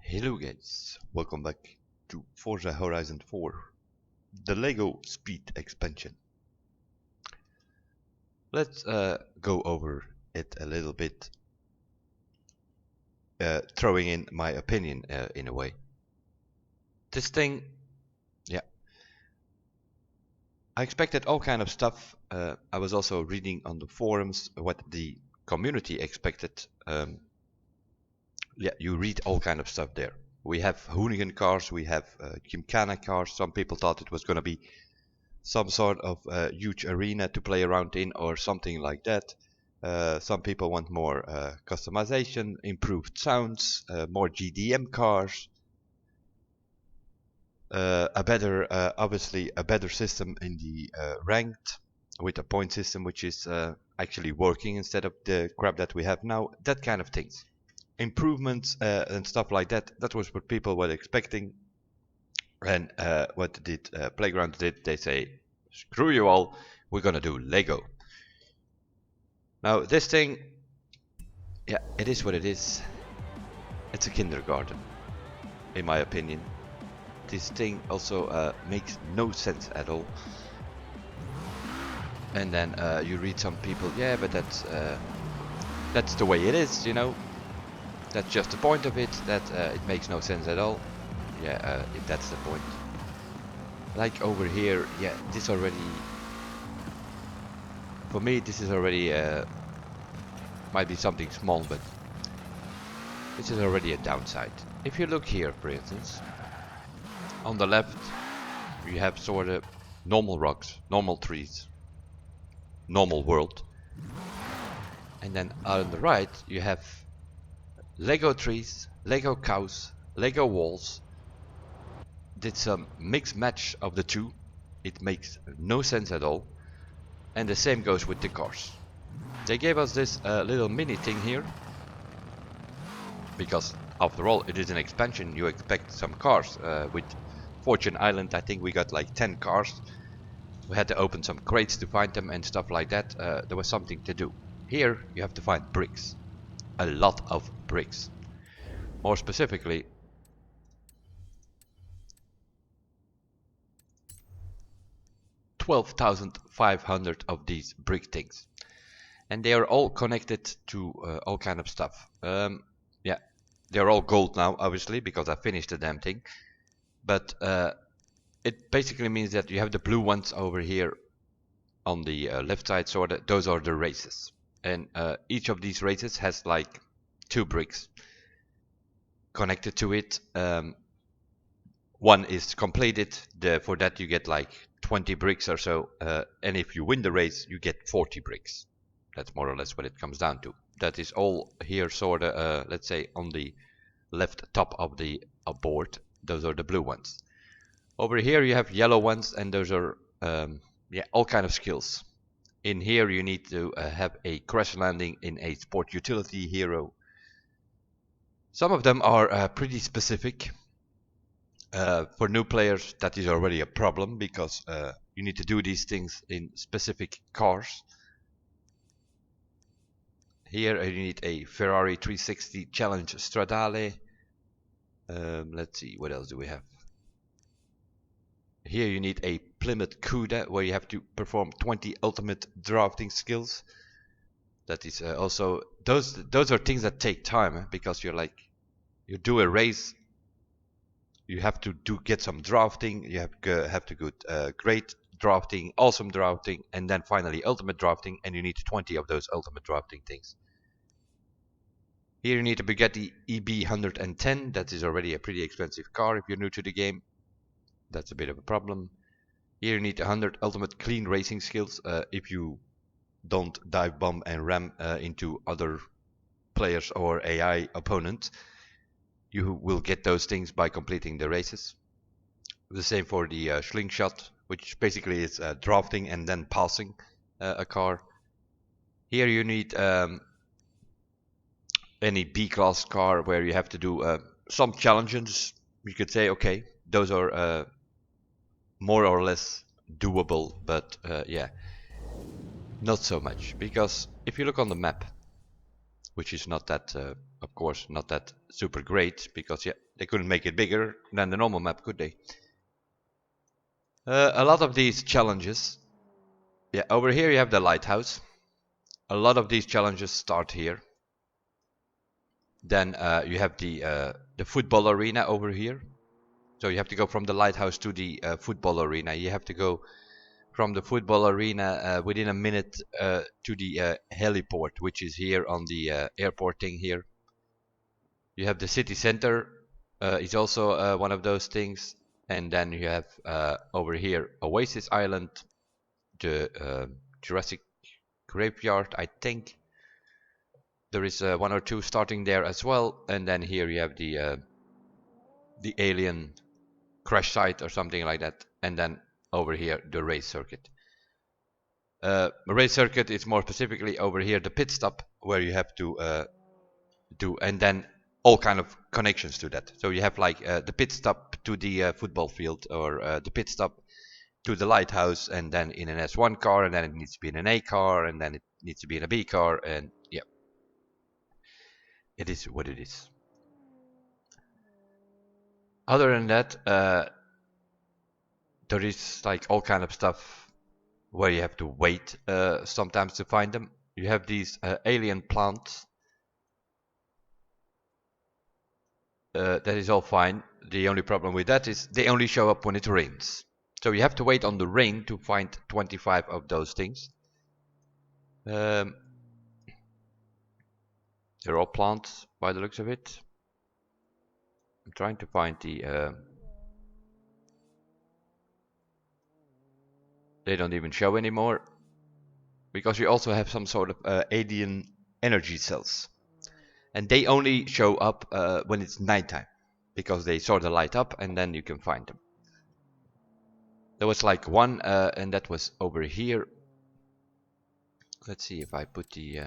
Hello guys, welcome back to Forza Horizon 4, the LEGO Speed expansion. Let's go over it a little bit, throwing in my opinion in a way. This thing, yeah, I expected all kind of stuff. I was also reading on the forums what the community expected. Yeah, you read all kind of stuff there. We have Hoonigan cars, we have Gymkhana cars. Some people thought it was going to be some sort of huge arena to play around in or something like that. Some people want more customization, improved sounds, more GDM cars, obviously a better system in the ranked with a point system which is actually working instead of the crap that we have now, that kind of things. Improvements and stuff like that, that was what people were expecting. And what did Playground did? They say, screw you all, we're gonna do Lego. Now this thing, yeah, it is what it is. It's a kindergarten, in my opinion. This thing also makes no sense at all. And then you read some people, yeah, but that's the way it is, you know. That's just the point of it, that it makes no sense at all. Yeah, if that's the point. Like over here, yeah, this already, for me this is already, might be something small, but this is already a downside. If you look here, for instance, on the left you have sort of normal rocks, normal trees, normal world. And then on the right you have Lego trees, Lego cows, Lego walls. Did some mix match of the two. It makes no sense at all. And the same goes with the cars. They gave us this little mini thing here, because after all it is an expansion. You expect some cars. With Fortune Island I think we got like 10 cars. We had to open some crates to find them and stuff like that. There was something to do. Here you have to find bricks. A lot of bricks. More specifically, 12,500 of these brick things. And they are all connected to all kind of stuff. Yeah, they're all gold now, obviously, because I finished the damn thing. But it basically means that you have the blue ones over here on the left side, sort of. Those are the races. And each of these races has like 2 bricks connected to it. One is completed. For that you get like 20 bricks or so. And if you win the race, you get 40 bricks. That's more or less what it comes down to. That is all here, sort of, let's say, on the left top of the board. Those are the blue ones. Over here you have yellow ones, and those are, yeah, all kind of skills. In here you need to have a crash landing in a sport utility hero. Some of them are pretty specific. For new players that is already a problem, because you need to do these things in specific cars. Here you need a Ferrari 360 Challenge Stradale. Let's see, what else do we have? Here you need a Plymouth Cuda, where you have to perform 20 ultimate drafting skills. That is also, those are things that take time, because you're like, you do a race, you have to get some drafting, you have to go great drafting, awesome drafting, and then finally ultimate drafting, and you need 20 of those ultimate drafting things. Here you need a Bugatti EB110. That is already a pretty expensive car if you're new to the game. That's a bit of a problem. Here you need 100 ultimate clean racing skills. If you don't dive bomb and ram into other players or AI opponents, you will get those things by completing the races. The same for the slingshot, which basically is drafting and then passing a car. Here you need any B-class car where you have to do some challenges. You could say, okay, those are more or less doable, but yeah, not so much. Because if you look on the map, which is not that, of course, not that super great, because yeah, they couldn't make it bigger than the normal map, could they? A lot of these challenges, yeah, over here you have the lighthouse. A lot of these challenges start here. Then you have the football arena over here. So you have to go from the lighthouse to the football arena. You have to go from the football arena within a minute to the heliport, which is here on the airport thing here. You have the city center, is also one of those things. And then you have over here Oasis Island, the Jurassic Graveyard, I think. There is one or two starting there as well. And then here you have the alien crash site or something like that. And then over here the race circuit. Race circuit is more specifically over here the pit stop, where you have to do, and then all kind of connections to that. So you have like the pit stop to the football field, or the pit stop to the lighthouse, and then in an S1 car, and then it needs to be in an A car, and then it needs to be in a B car, and yeah, it is what it is. Other than that, there is like all kind of stuff where you have to wait sometimes to find them. You have these alien plants. That is all fine. The only problem with that is they only show up when it rains. So you have to wait on the rain to find 25 of those things. They're all plants by the looks of it. I'm trying to find the... They don't even show anymore. Because you also have some sort of alien energy cells. And they only show up when it's nighttime. Because they sort of light up and then you can find them. There was like one, and that was over here. Let's see if I put the...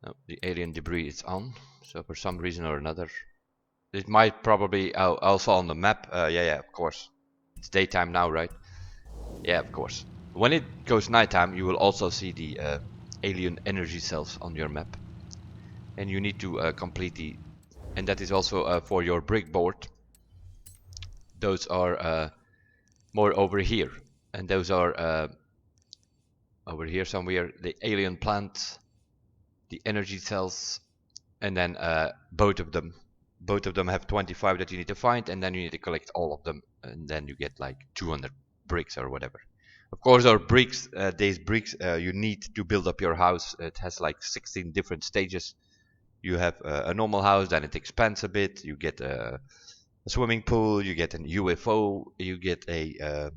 No, the alien debris is on. So for some reason or another. It might probably also on the map. Yeah, of course. It's daytime now, right? Yeah, of course. When it goes nighttime, you will also see the alien energy cells on your map. And you need to complete the... And that is also for your brick board. Those are more over here. And those are over here somewhere. The alien plants, the energy cells, and then both of them. Both of them have 25 that you need to find, and then you need to collect all of them. And then you get like 200 bricks or whatever. Of course, our bricks, these bricks you need to build up your house. It has like 16 different stages. You have a normal house, then it expands a bit. You get a swimming pool, you get an UFO, you get a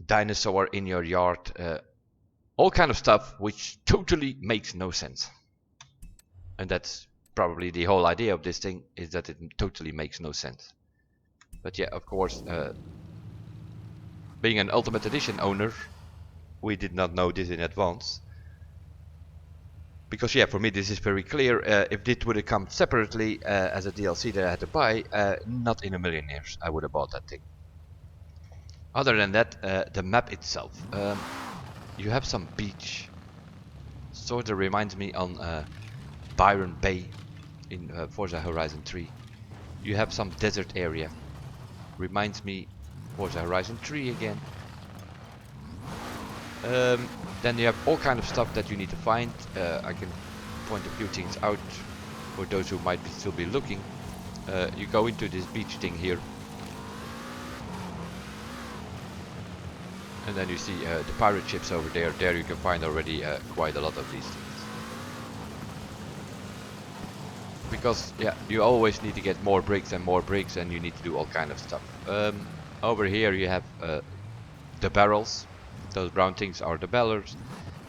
dinosaur in your yard. All kind of stuff which totally makes no sense. And that's probably the whole idea of this thing, is that it totally makes no sense. But yeah, of course, being an Ultimate Edition owner, we did not know this in advance. Because yeah, for me this is very clear. If this would have come separately as a DLC that I had to buy, not in a million years I would have bought that thing. Other than that, the map itself. You have some beach. Sort of reminds me on Byron Bay in Forza Horizon 3. You have some desert area. Reminds me Forza Horizon 3 again. Then you have all kind of stuff that you need to find. I can point a few things out for those who might still be looking. You go into this beach thing here. And then you see the pirate ships over there. There you can find already quite a lot of these things. Because yeah, you always need to get more bricks, and you need to do all kind of stuff. Over here you have the barrels. Those brown things are the barrels.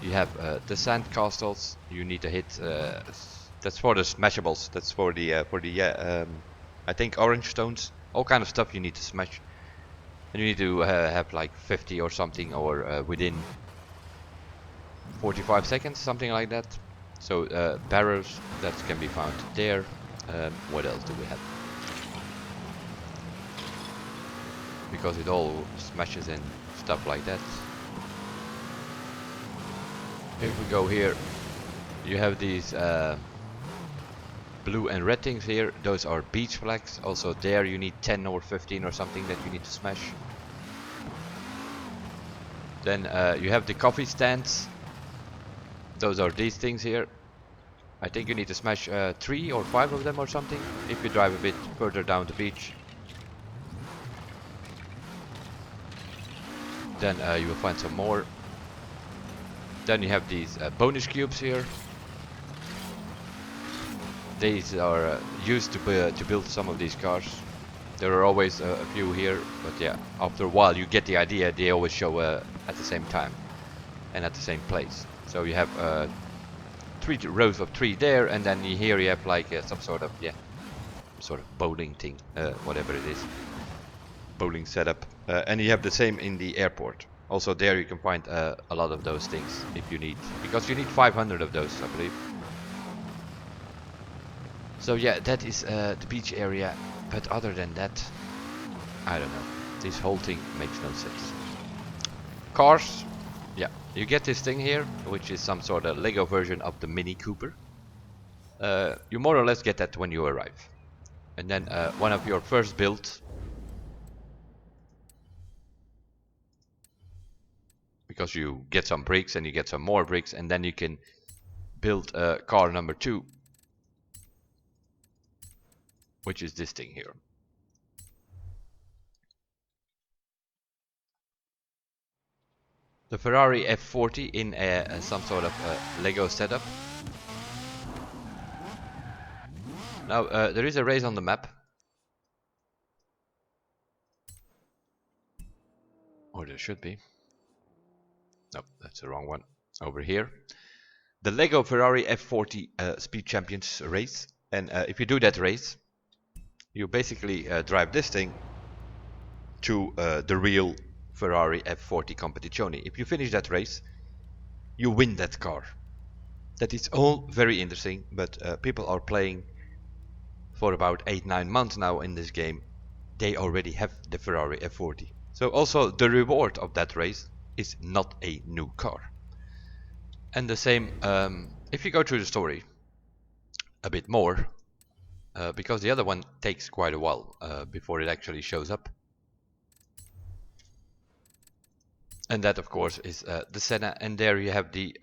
You have the sand castles. You need to hit. That's for the smashables. That's for the I think orange stones. All kind of stuff you need to smash. And you need to have like 50 or something, or within 45 seconds, something like that. So barrels that can be found there. What else do we have? Because it all smashes and stuff like that. If we go here, You have these blue and red things here. Those are beach flags. Also there you need 10 or 15 or something that you need to smash. Then you have the coffee stands. Those are these things here. I think you need to smash 3 or 5 of them or something if you drive a bit further down the beach. Then you will find some more. Then you have these bonus cubes here. These are used to build some of these cars. There are always a few here, but yeah, after a while you get the idea. They always show at the same time and at the same place. So you have 3 rows of 3 there, and then here you have like some sort of bowling thing, whatever it is, bowling setup. And you have the same in the airport. Also there you can find a lot of those things if you need, because you need 500 of those, I believe. So yeah, that is the beach area, but other than that, I don't know. This whole thing makes no sense. Cars, yeah, you get this thing here, which is some sort of Lego version of the Mini Cooper. You more or less get that when you arrive. And then one of your first builds, because you get some bricks and you get some more bricks, and then you can build car number 2. Which is this thing here. The Ferrari F40 in some sort of Lego setup. Now there is a race on the map. Or there should be. No, that's the wrong one. Over here. The Lego Ferrari F40 Speed Champions race. And if you do that race, you basically drive this thing to the real Ferrari F40 Competizione. If you finish that race, you win that car. That is all very interesting, but people are playing for about 8-9 months now in this game. They already have the Ferrari F40. So also the reward of that race is not a new car. And the same if you go through the story a bit more, because the other one takes quite a while before it actually shows up. And that of course is the Senna, and there you have the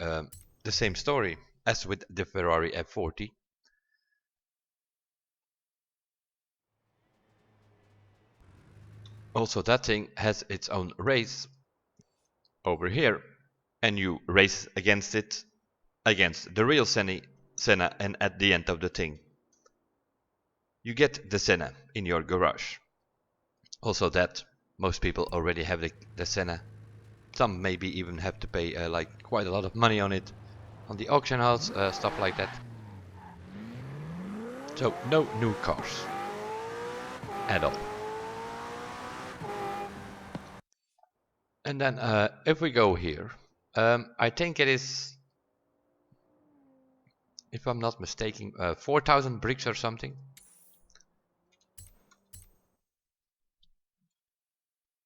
same story as with the Ferrari F40. Also that thing has its own race over here, and you race against it, against the real Senna, and at the end of the thing you get the Senna in your garage. Also that most people already have the Senna. Some maybe even have to pay like quite a lot of money on it on the auction house, stuff like that. So no new cars at all. And then if we go here, I think it is, if I'm not mistaken, 4,000 bricks or something.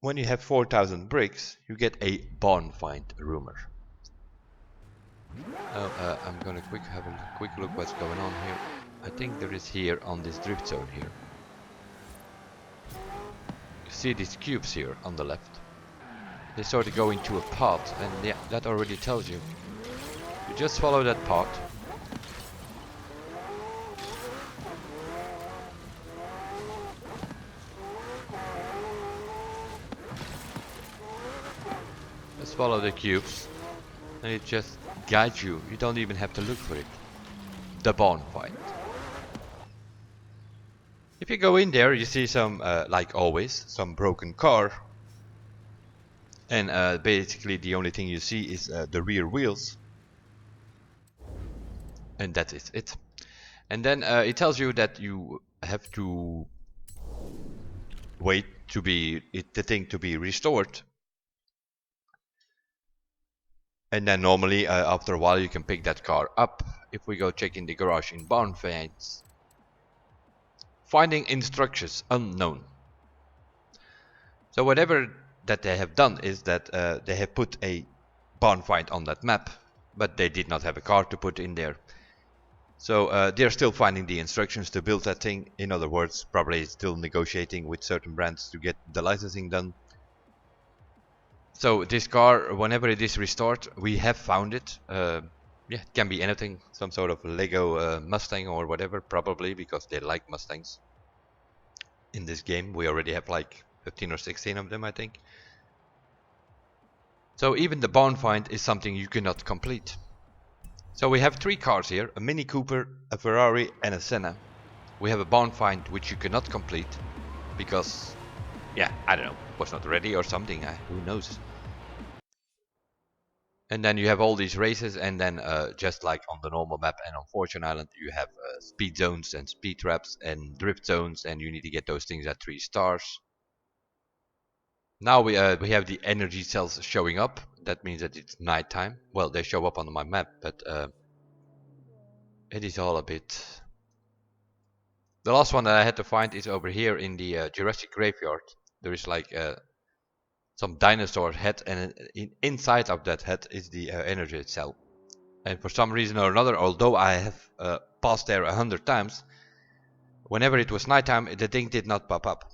When you have 4,000 bricks, you get a barn find rumor. I'm gonna have a quick look what's going on here. I think there is here on this drift zone here. You see these cubes here on the left. They sort of go into a path, and yeah, that already tells you. You just follow that path. Just follow the cubes, and it just guides you. You don't even have to look for it. The barn find. If you go in there, you see some, like always, some broken car. And basically the only thing you see is the rear wheels. And that is it. And then it tells you that you have to wait to be the thing to be restored. And then normally after a while you can pick that car up. If we go check in the garage in barn finds, finding instructions unknown. So whatever that they have done is that they have put a barn find on that map, but they did not have a car to put in there. So they're still finding the instructions to build that thing. In other words, probably still negotiating with certain brands to get the licensing done. So this car, whenever it is restored, we have found it. Yeah, it can be anything, some sort of Lego Mustang or whatever, probably because they like Mustangs. In this game, we already have like 15 or 16 of them, I think. So even the barn find is something you cannot complete. So we have 3 cars here, a Mini Cooper, a Ferrari and a Senna. We have a barn find which you cannot complete because, yeah, I don't know, was not ready or something, who knows. And then you have all these races, and then just like on the normal map and on Fortune Island, you have speed zones and speed traps and drift zones, and you need to get those things at 3 stars. Now we have the energy cells showing up. That means that it's nighttime. Well, they show up on my map, but it is all a bit. The last one that I had to find is over here in the Jurassic graveyard. There is like some dinosaur head, and inside of that head is the energy cell. And for some reason or another, although I have passed there 100 times, whenever it was nighttime, the thing did not pop up.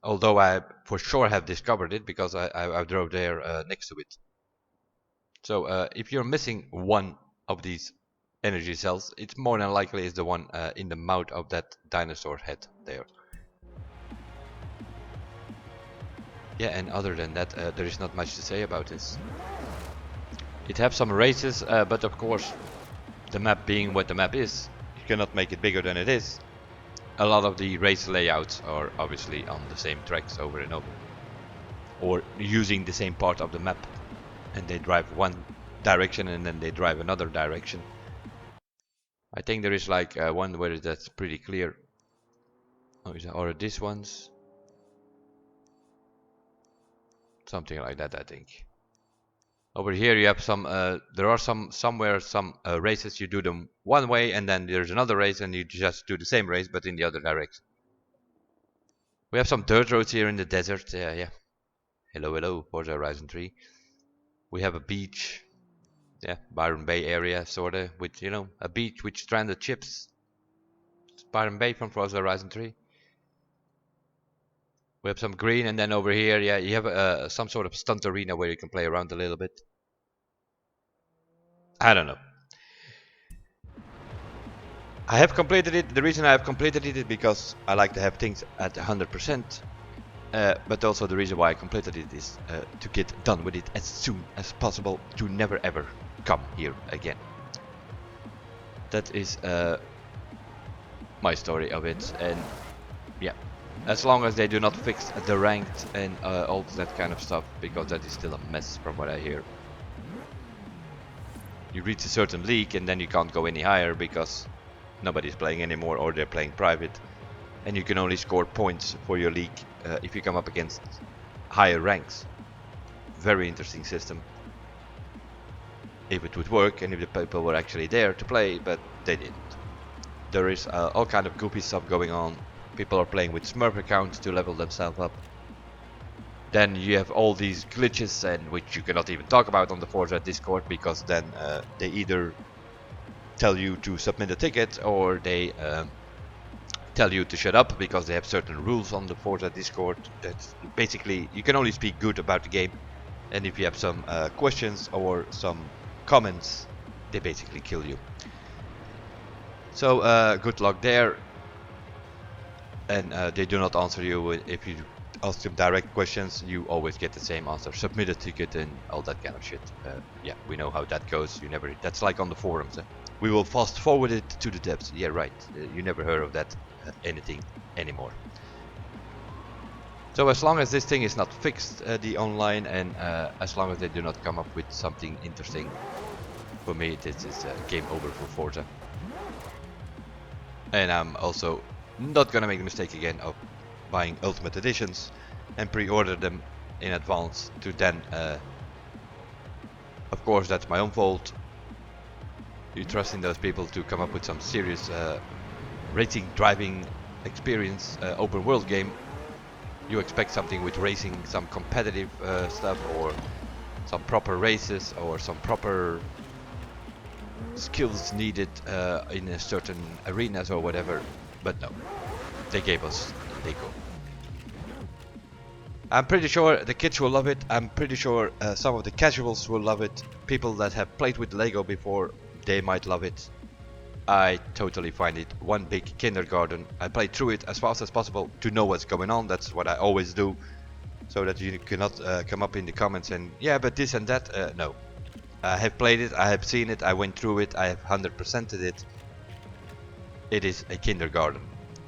Although I for sure have discovered it because I drove there next to it. So if you're missing one of these energy cells, it's more than likely is the one in the mouth of that dinosaur head there. Yeah, and other than that, there is not much to say about this. It has some races, but of course, the map being what the map is, you cannot make it bigger than it is. A lot of the race layouts are obviously on the same tracks over and over, or using the same part of the map, and they drive one direction and then they drive another direction. I think there is like one where that's pretty clear. Oh, or this one's something like that, I think. Over here you have some, there are somewhere some races you do them one way, and then there's another race and you just do the same race but in the other direction. We have some dirt roads here in the desert, yeah. Hello, Forza Horizon 3. We have a beach, yeah, Byron Bay area, sorta, with, you know, a beach with stranded ships. It's Byron Bay from Forza Horizon 3. We have some green, and then over here, yeah, you have some sort of stunt arena where you can play around a little bit. I don't know. I have completed it. The reason I have completed it is because I like to have things at 100%. But also the reason why I completed it is to get done with it as soon as possible, to never ever come here again. That is my story of it, and yeah, as long as they do not fix the ranked and all that kind of stuff, because that is still a mess from what I hear. You reach a certain league and then you can't go any higher because nobody's playing anymore, or they're playing private, and you can only score points for your league if you come up against higher ranks. Very interesting system. If it would work and if the people were actually there to play, but they didn't. There is all kind of goofy stuff going on. People are playing with Smurf accounts to level themselves up. Then you have all these glitches, and which you cannot even talk about on the Forza Discord, because then they either tell you to submit a ticket, or they tell you to shut up because they have certain rules on the Forza Discord. That's basically, you can only speak good about the game, and if you have some questions or some comments, they basically kill you. So good luck there. And they do not answer you. If you ask them direct questions, you always get the same answer: submit a ticket and all that kind of shit. Yeah, we know how that goes. You never. That's like on the forums. We will fast forward it to the devs. Yeah, right. You never heard of that anything anymore. So as long as this thing is not fixed, the online, and as long as they do not come up with something interesting, for me this is game over for Forza. And I'm also not gonna make the mistake again of buying Ultimate Editions and pre-order them in advance to then, of course that's my own fault. You trust in those people to come up with some serious racing driving experience, open world game. You expect something with racing, some competitive stuff, or some proper races, or some proper skills needed in a certain arenas or whatever, but no, they gave us Lego. I'm pretty sure the kids will love it. I'm pretty sure some of the casuals will love it. People that have played with Lego before, they might love it. I totally find it one big kindergarten. I play through it as fast as possible to know what's going on. That's what I always do, so that you cannot come up in the comments and yeah, but this and that. No, I have played it, I have seen it, I went through it, I have 100%ed it. It is a kindergarten,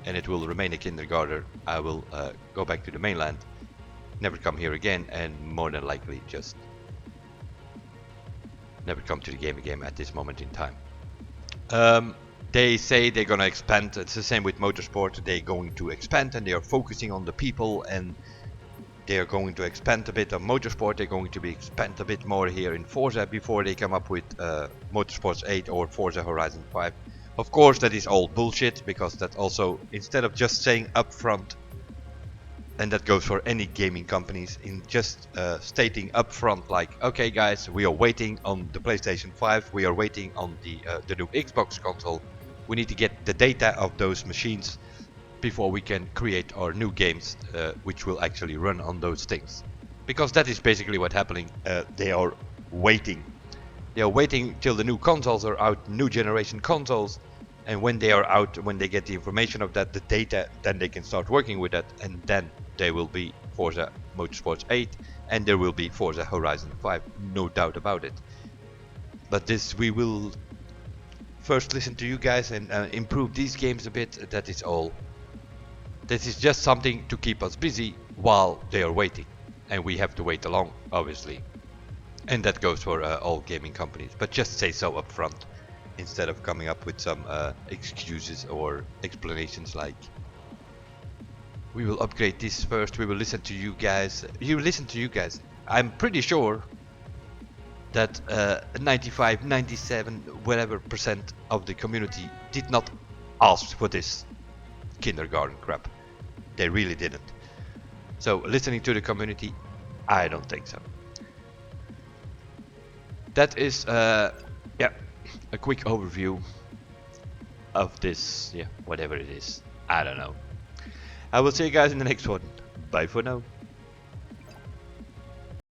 and it will remain a kindergarten. I will go back to the mainland, never come here again, and more than likely just never come to the game again at this moment in time. They say they're gonna expand. It's the same with motorsport. They're going to expand, and they are focusing on the people, and they are going to expand a bit on motorsport. They're going to be expand a bit more here in Forza before they come up with Motorsports 8 or Forza Horizon 5. Of course, that is all bullshit, because that also, instead of just saying upfront, and that goes for any gaming companies, in just stating upfront like, okay guys, we are waiting on the PlayStation 5, we are waiting on the new Xbox console, we need to get the data of those machines before we can create our new games which will actually run on those things. Because that is basically what's happening. They are waiting. They are waiting till the new consoles are out, new generation consoles, and when they are out, when they get the information of that, the data, then they can start working with that, and then there will be Forza Motorsports 8, and there will be Forza Horizon 5, no doubt about it. But this, we will first listen to you guys and improve these games a bit, that is all. This is just something to keep us busy while they are waiting, and we have to wait along, obviously. And that goes for all gaming companies, but just say so up front, instead of coming up with some excuses or explanations like, we will upgrade this first, we will listen to you guys. You listen to you guys. I'm pretty sure that 95, 97, whatever percent of the community did not ask for this kindergarten crap. They really didn't. So listening to the community, I don't think so. That is yeah, a quick overview of this, yeah, whatever it is. I don't know. I will see you guys in the next one. Bye for now.